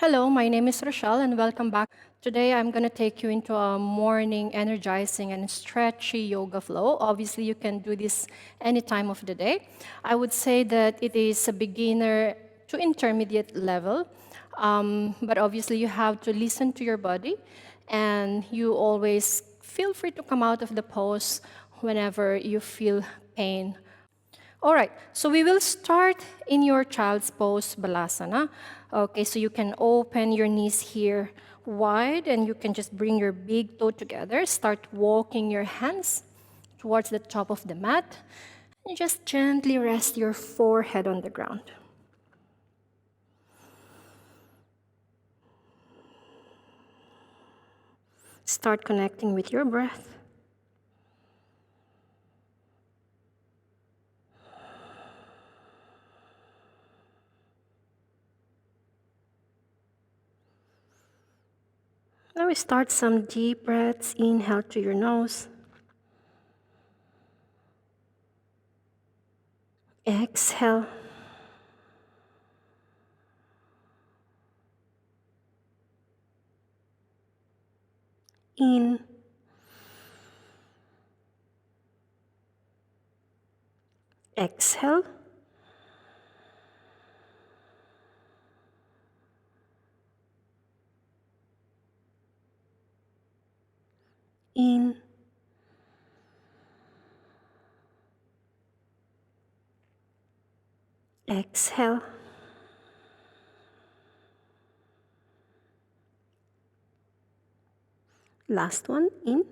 Hello, my name is Rosiel and welcome back. Today I'm going to take you into a morning energizing and stretchy yoga flow. Obviously, you can do this any time of the day. I would say that it is a beginner to intermediate level, but obviously you have to listen to your body and you always feel free to come out of the pose whenever you feel pain. All right, so we will start in your child's pose, Balasana. Okay, so you can open your knees here wide and you can just bring your big toe together. Start walking your hands towards the top of the mat. And just gently rest your forehead on the ground. Start connecting with your breath. Now we start some deep breaths. Inhale to your nose. Exhale. In. Exhale. In. Exhale. Last one, in.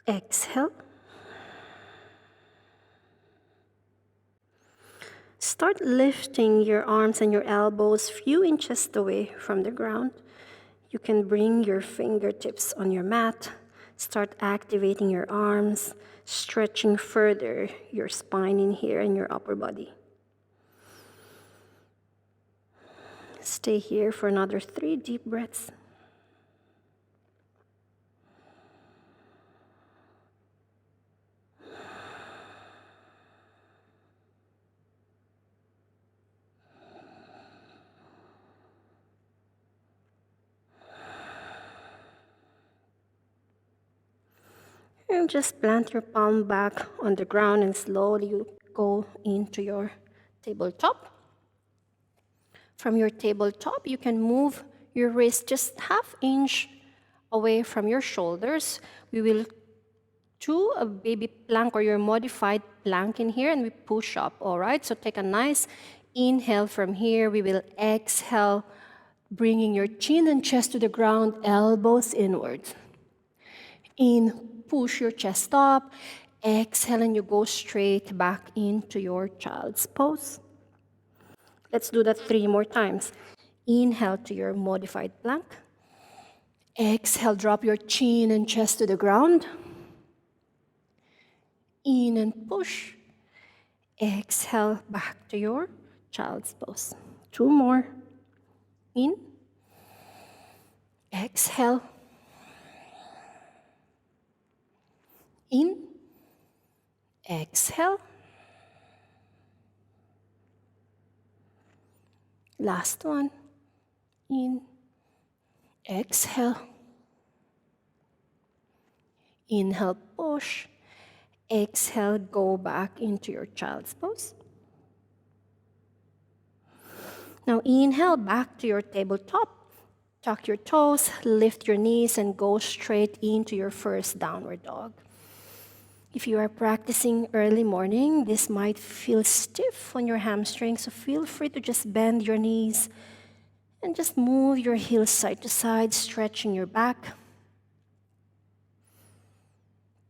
Exhale. Start lifting your arms and your elbows few inches away from the ground. You can bring your fingertips on your mat. Start activating your arms, stretching further your spine in here and your upper body. Stay here for another 3 deep breaths. And just plant your palm back on the ground and slowly go into your tabletop. From your tabletop, you can move your wrist just ½ inch away from your shoulders. We will do a baby plank or your modified plank in here and we push up, all right? So take a nice inhale from here. We will exhale, bringing your chin and chest to the ground, elbows inward. In, push your chest up. Exhale, and you go straight back into your child's pose. Let's do that 3 more times. Inhale to your modified plank. Exhale, drop your chin and chest to the ground. In and push. Exhale, back to your child's pose. 2 more. In. Exhale. In. Exhale. Last one. In. Exhale. Inhale, push. Exhale, go back into your child's pose. Now inhale back to your tabletop. Tuck your toes, lift your knees, and go straight into your first downward dog. If you are practicing early morning, this might feel stiff on your hamstrings, so feel free to just bend your knees and just move your heels side to side, stretching your back.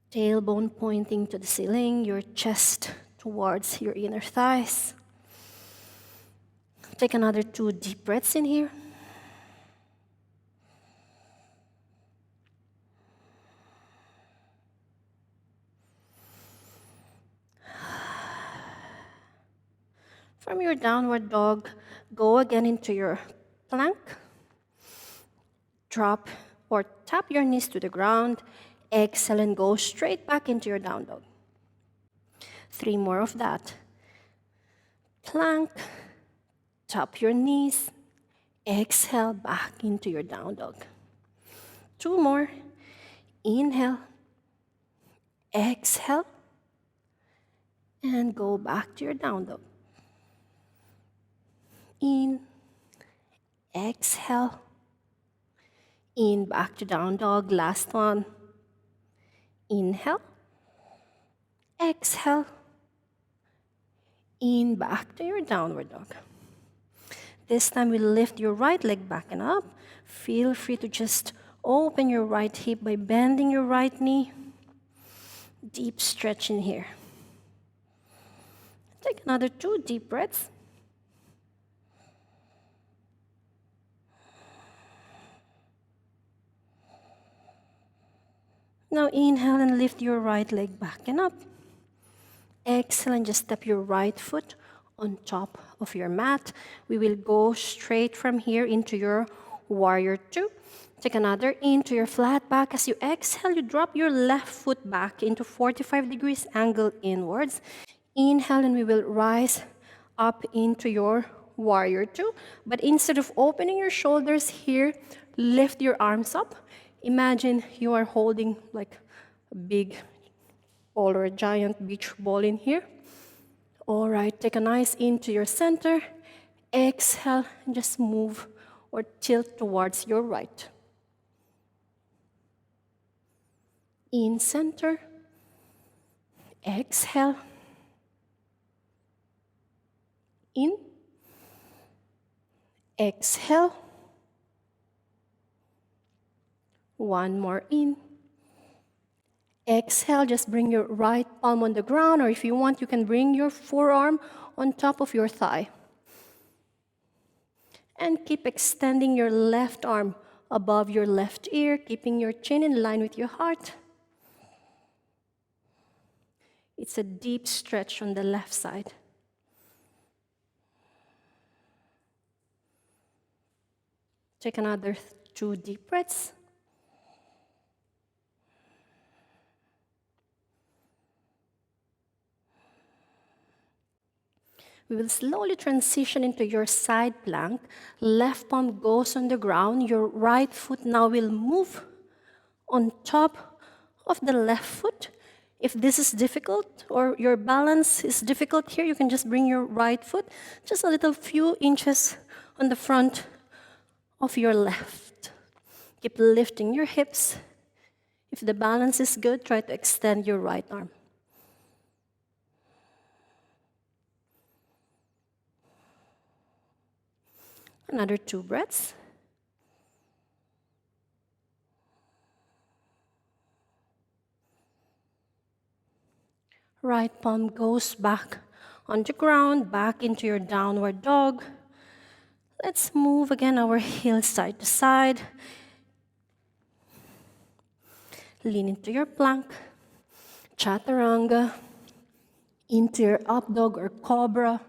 Tailbone pointing to the ceiling, your chest towards your inner thighs. Take another 2 deep breaths in here. From your downward dog, go again into your plank. Drop or tap your knees to the ground. Exhale and go straight back into your down dog. 3 more of that. plank, tap your knees, exhale back into your down dog. 2 more. Inhale, exhale, and go back to your down dog. In, exhale, in, back to down dog. Last one. Inhale, exhale, in, back to your downward dog. This time we lift your right leg back and up. Feel free to just open your right hip by bending your right knee. Deep stretch in here. Take another 2 deep breaths. Now inhale and lift your right leg back and up. Exhale and just step your right foot on top of your mat. We will go straight from here into your warrior 2. Take another into your flat back. As you exhale, you drop your left foot back into 45 degrees angle inwards. Inhale and we will rise up into your warrior 2. But instead of opening your shoulders here, lift your arms up. Imagine you are holding like a big ball or a giant beach ball in here. All right, take a nice into your center. Exhale and just move or tilt towards your right. In center. Exhale. In. Exhale. One more in. Exhale, just bring your right palm on the ground, or if you want, you can bring your forearm on top of your thigh. And keep extending your left arm above your left ear, keeping your chin in line with your heart. It's a deep stretch on the left side. Take another 2 deep breaths. We will slowly transition into your side plank. Left palm goes on the ground. Your right foot now will move on top of the left foot. If this is difficult or your balance is difficult here, you can just bring your right foot just a little few inches on the front of your left. Keep lifting your hips. If the balance is good, try to extend your right arm. Another 2 breaths. Right palm goes back on the ground, back into your downward dog. Let's move again our heels side to side. Lean into your plank, chaturanga, into your up dog or cobra.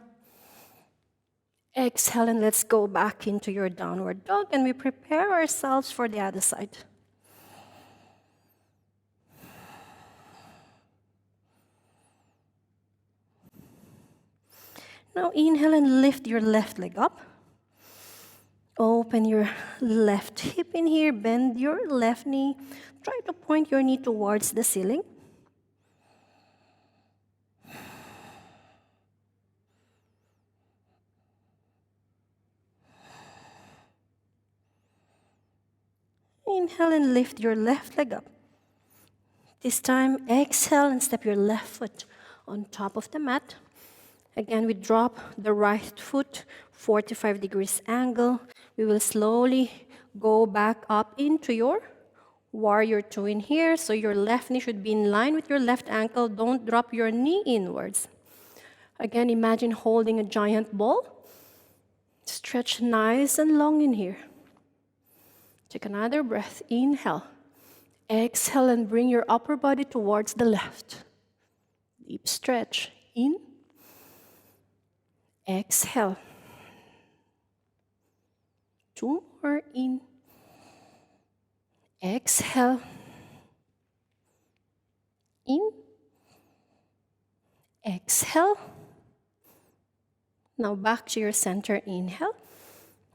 Exhale and let's go back into your downward dog and we prepare ourselves for the other side. Now inhale and lift your left leg up. Open your left hip in here, bend your left knee. Try to point your knee towards the ceiling. Inhale and lift your left leg up. This time, exhale and step your left foot on top of the mat. Again, we drop the right foot, 45 degrees angle. We will slowly go back up into your warrior 2 in here. So your left knee should be in line with your left ankle. Don't drop your knee inwards. Again, imagine holding a giant ball. Stretch nice and long in here. Take another breath. Inhale. Exhale and bring your upper body towards the left. Deep stretch. In. Exhale. 2 more. In. Exhale. In. Exhale. Now back to your center inhale.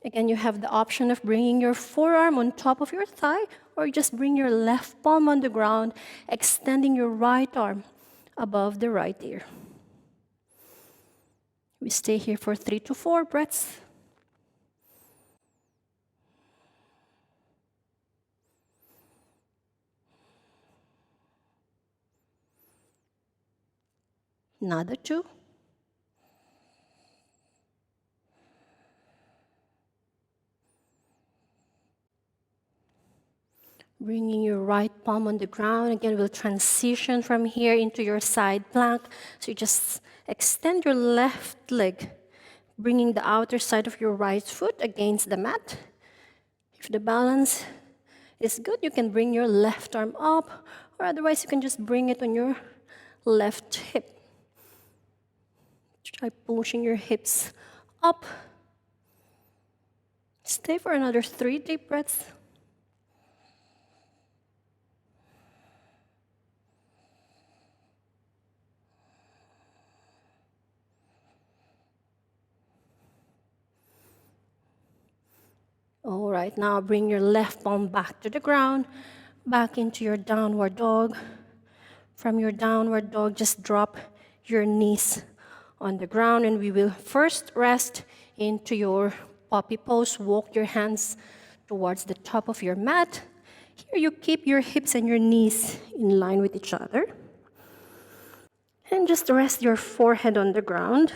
Again, you have the option of bringing your forearm on top of your thigh, or just bring your left palm on the ground, extending your right arm above the right ear. We stay here for 3 to 4 breaths. Another 2. Bringing your right palm on the ground. Again, we'll transition from here into your side plank. So you just extend your left leg, bringing the outer side of your right foot against the mat. If the balance is good, you can bring your left arm up, or otherwise you can just bring it on your left hip. Try pushing your hips up. Stay for another 3 deep breaths. All right, now bring your left palm back to the ground, back into your downward dog. From your downward dog, just drop your knees on the ground, and we will first rest into your puppy pose. Walk your hands towards the top of your mat. Here you keep your hips and your knees in line with each other. And just rest your forehead on the ground.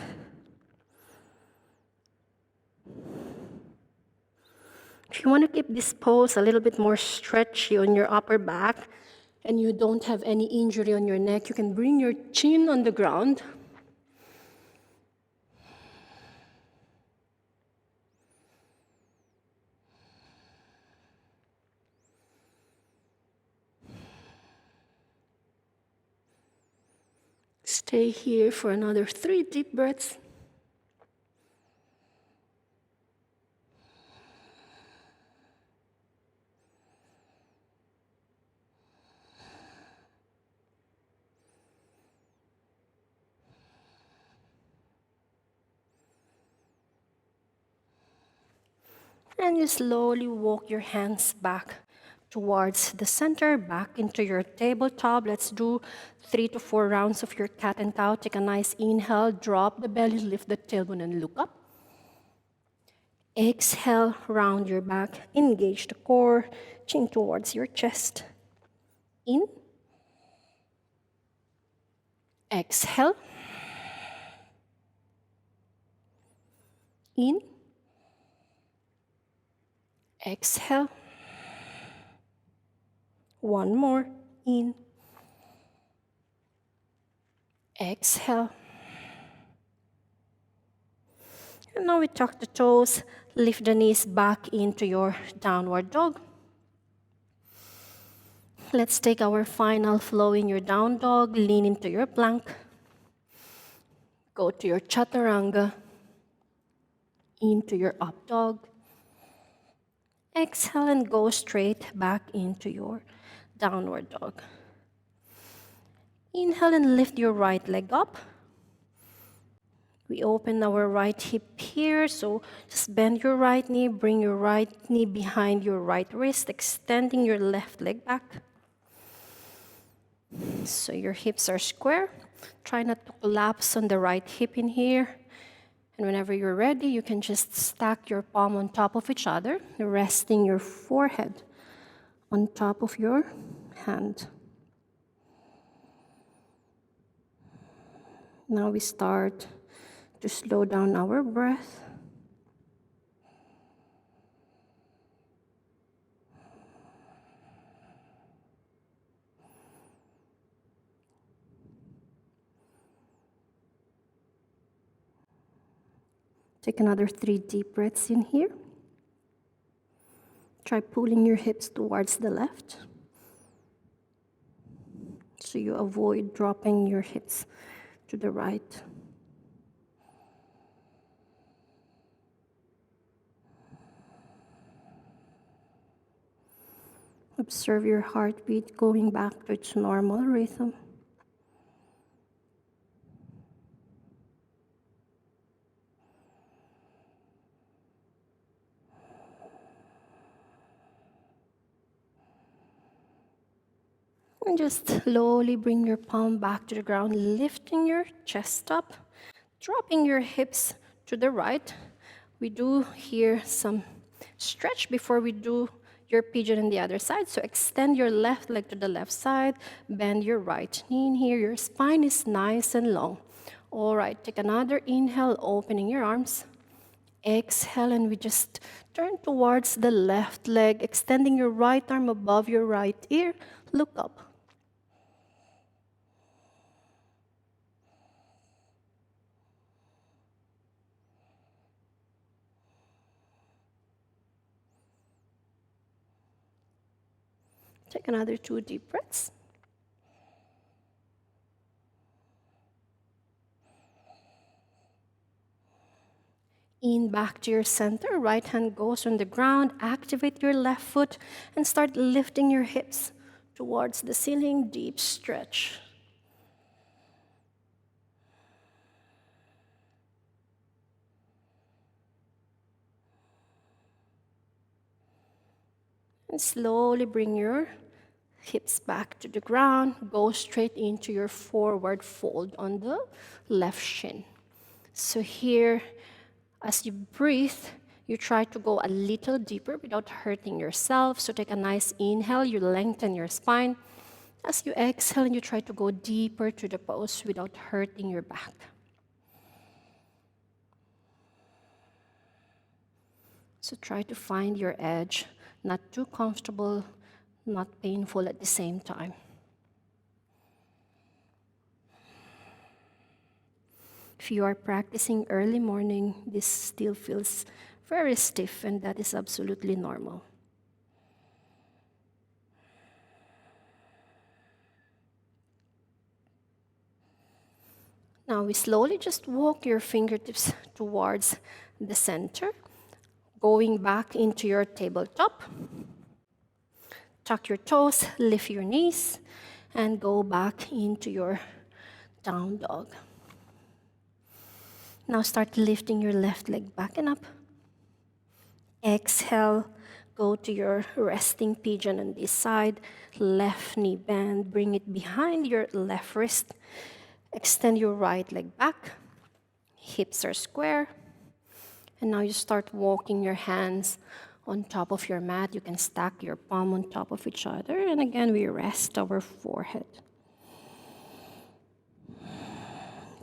If you want to keep this pose a little bit more stretchy on your upper back and you don't have any injury on your neck, you can bring your chin on the ground. Stay here for another 3 deep breaths. And you slowly walk your hands back towards the center, back into your tabletop. Let's do 3 to 4 rounds of your cat and cow. Take a nice inhale, drop the belly, lift the tailbone, and look up. Exhale, round your back, engage the core, chin towards your chest. In. Exhale. In. Exhale. One more. In. Exhale. And now we tuck the toes, lift the knees back into your downward dog. Let's take our final flow in your down dog. Lean into your plank. Go to your chaturanga. Into your up dog. Exhale and go straight back into your downward dog. Inhale and lift your right leg up. We open our right hip here, so just bend your right knee, bring your right knee behind your right wrist, extending your left leg back. So your hips are square. Try not to collapse on the right hip in here. And whenever you're ready, you can just stack your palm on top of each other, resting your forehead on top of your hand. Now we start to slow down our breath. Take another 3 deep breaths in here. Try pulling your hips towards the left, so you avoid dropping your hips to the right. Observe your heartbeat going back to its normal rhythm. And just slowly bring your palm back to the ground, lifting your chest up, dropping your hips to the right. We do here some stretch before we do your pigeon on the other side. So extend your left leg to the left side, bend your right knee in here. Your spine is nice and long. All right, take another inhale, opening your arms. Exhale, and we just turn towards the left leg, extending your right arm above your right ear. Look up. Take another 2 deep breaths. In back to your center, right hand goes on the ground. Activate your left foot and start lifting your hips towards the ceiling. Deep stretch. And slowly bring your hips back to the ground. Go straight into your forward fold on the left shin. So here, as you breathe, you try to go a little deeper without hurting yourself. So take a nice inhale, you lengthen your spine. As you exhale, you try to go deeper to the pose without hurting your back. So try to find your edge, not too comfortable, not painful at the same time. If you are practicing early morning, this still feels very stiff, and that is absolutely normal. Now we slowly just walk your fingertips towards the center, going back into your tabletop. Tuck your toes, lift your knees, and go back into your down dog. Now start lifting your left leg back and up. Exhale, go to your resting pigeon on this side. Left knee bend, bring it behind your left wrist. Extend your right leg back. Hips are square. And now you start walking your hands on top of your mat. You can stack your palm on top of each other. And again, we rest our forehead.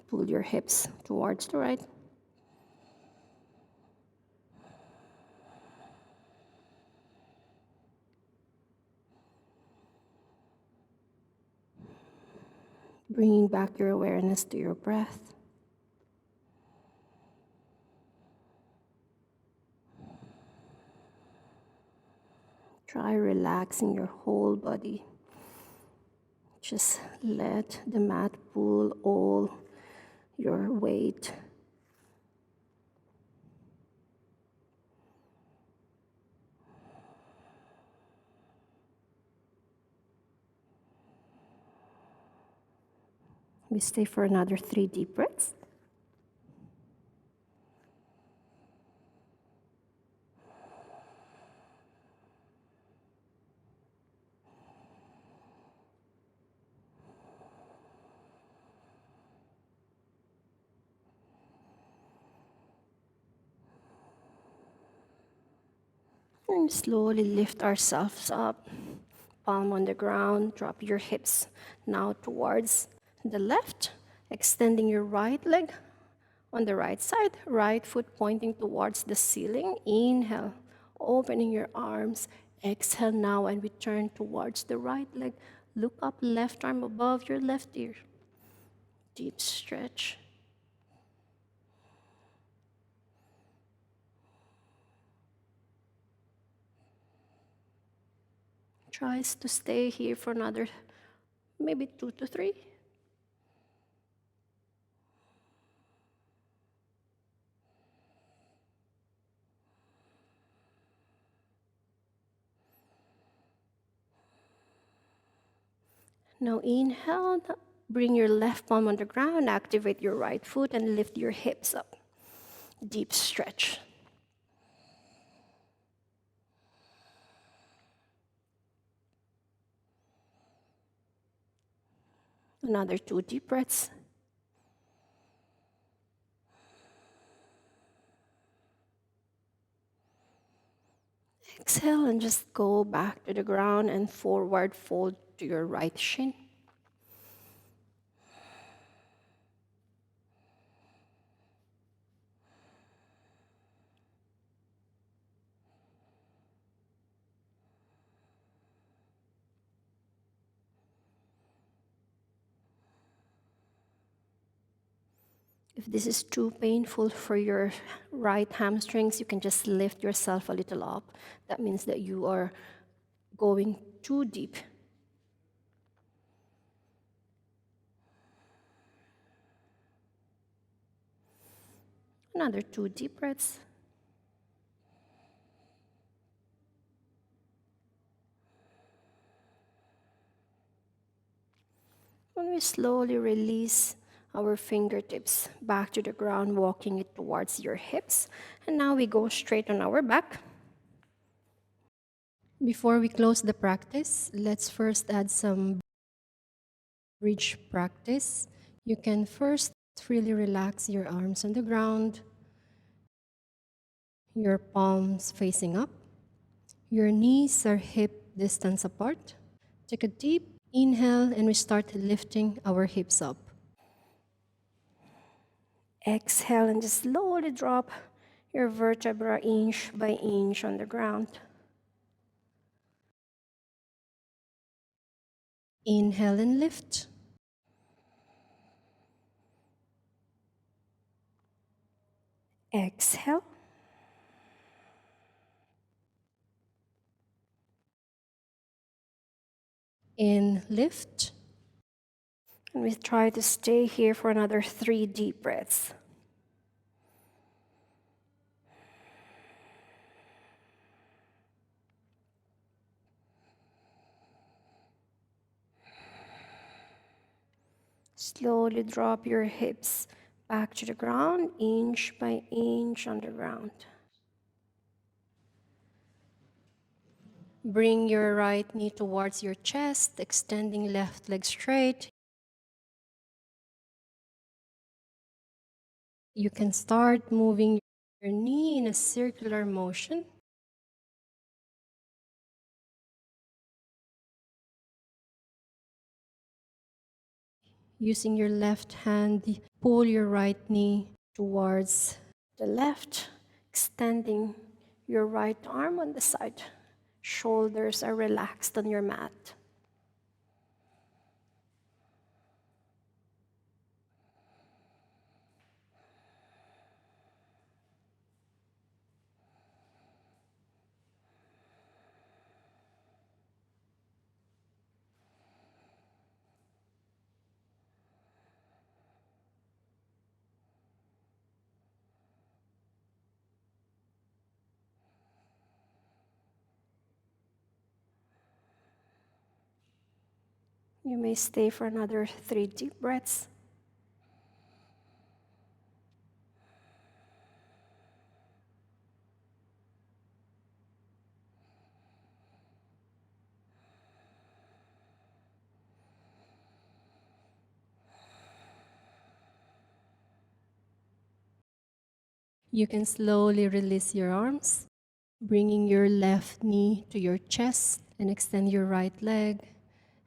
Pull your hips towards the right. Bringing back your awareness to your breath. Try relaxing your whole body. Just let the mat pull all your weight. We stay for another 3 deep breaths. And slowly lift ourselves up. Palm on the ground, drop your hips now towards the left, extending your right leg on the right side, right foot pointing towards the ceiling. Inhale, opening your arms. Exhale now, and we turn towards the right leg. Look up, left arm above your left ear. Deep stretch. Tries to stay here for another maybe 2 to 3. Now inhale, bring your left palm on the ground, activate your right foot, and lift your hips up. Deep stretch. Another 2 deep breaths. Exhale and just go back to the ground and forward fold to your right shin. If this is too painful for your right hamstrings, you can just lift yourself a little up. That means that you are going too deep. Another 2 deep breaths. And we slowly release our fingertips back to the ground, walking it towards your hips. And now we go straight on our back. Before we close the practice, let's first add some bridge practice. You can first really relax your arms on the ground, your palms facing up. Your knees are hip distance apart. Take a deep inhale and we start lifting our hips up. Exhale and just slowly drop your vertebra inch by inch on the ground. Inhale and lift. Exhale. In, lift. And we try to stay here for another 3 deep breaths. Slowly drop your hips back to the ground, inch by inch on the ground. Bring your right knee towards your chest, extending left leg straight. You can start moving your knee in a circular motion. Using your left hand, pull your right knee towards the left, extending your right arm on the side. Shoulders are relaxed on your mat. You may stay for another 3 deep breaths. You can slowly release your arms, bringing your left knee to your chest and extend your right leg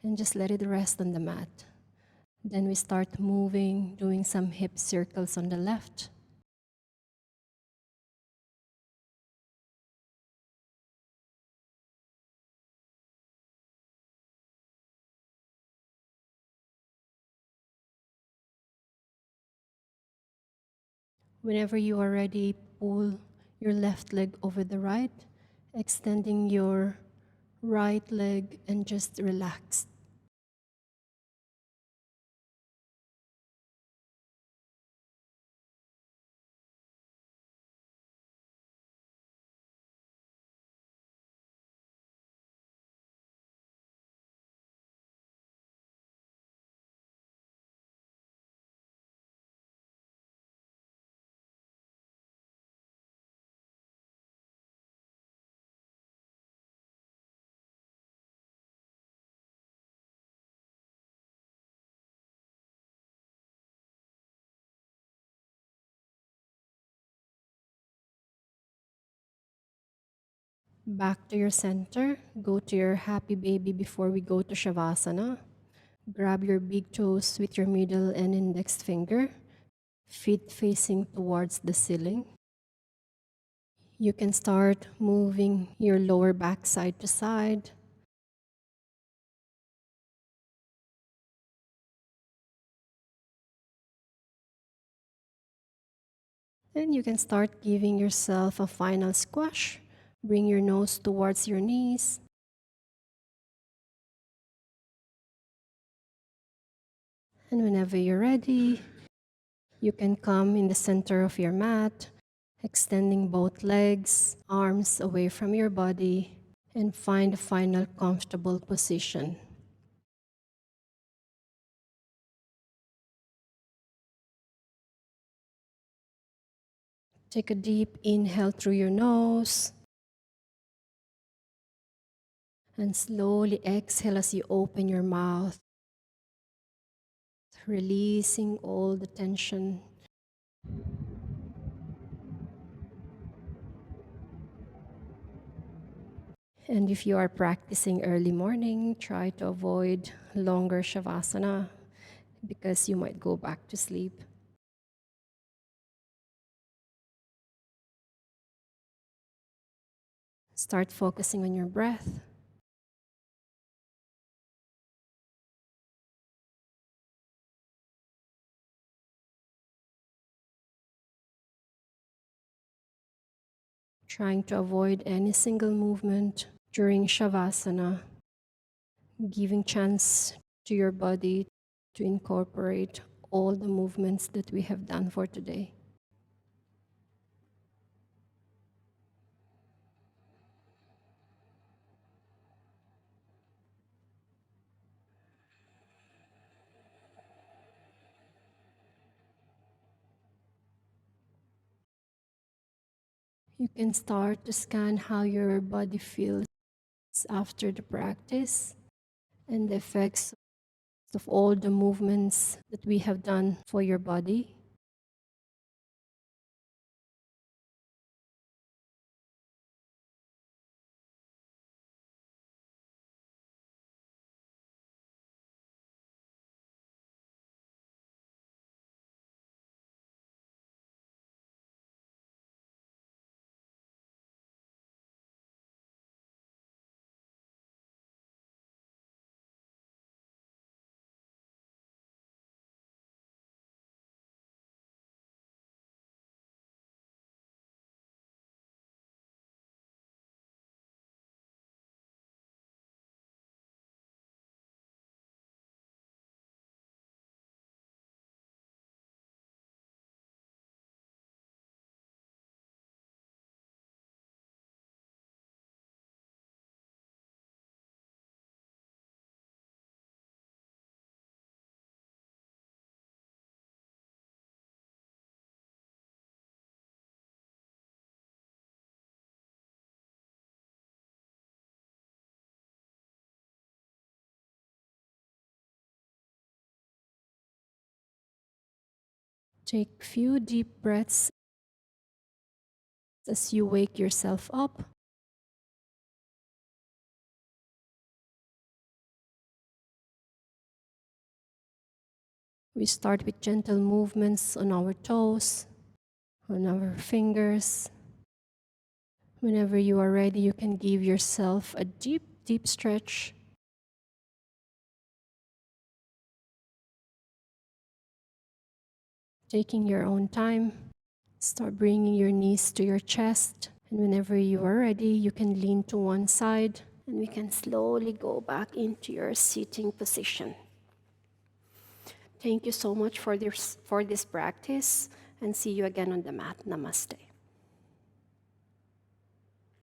and just let it rest on the mat. Then we start moving, doing some hip circles on the left. Whenever you are ready, pull your left leg over the right, extending your right leg and just relax. Back to your center. Go to your happy baby before we go to Shavasana. Grab your big toes with your middle and index finger, feet facing towards the ceiling. You can start moving your lower back side to side. And you can start giving yourself a final squash. Bring your nose towards your knees. And whenever you're ready, you can come in the center of your mat, extending both legs, arms away from your body, and find a final comfortable position. Take a deep inhale through your nose and slowly exhale as you open your mouth, releasing all the tension. And if you are practicing early morning, try to avoid longer Shavasana because you might go back to sleep. Start focusing on your breath. Trying to avoid any single movement during Shavasana, giving chance to your body to incorporate all the movements that we have done for today. You can start to scan how your body feels after the practice and the effects of all the movements that we have done for your body. Take few deep breaths as you wake yourself up. We start with gentle movements on our toes, on our fingers. Whenever you are ready, you can give yourself a deep, deep stretch. Taking your own time, start bringing your knees to your chest. And whenever you are ready, you can lean to one side and we can slowly go back into your sitting position. Thank you so much for this practice and see you again on the mat. Namaste.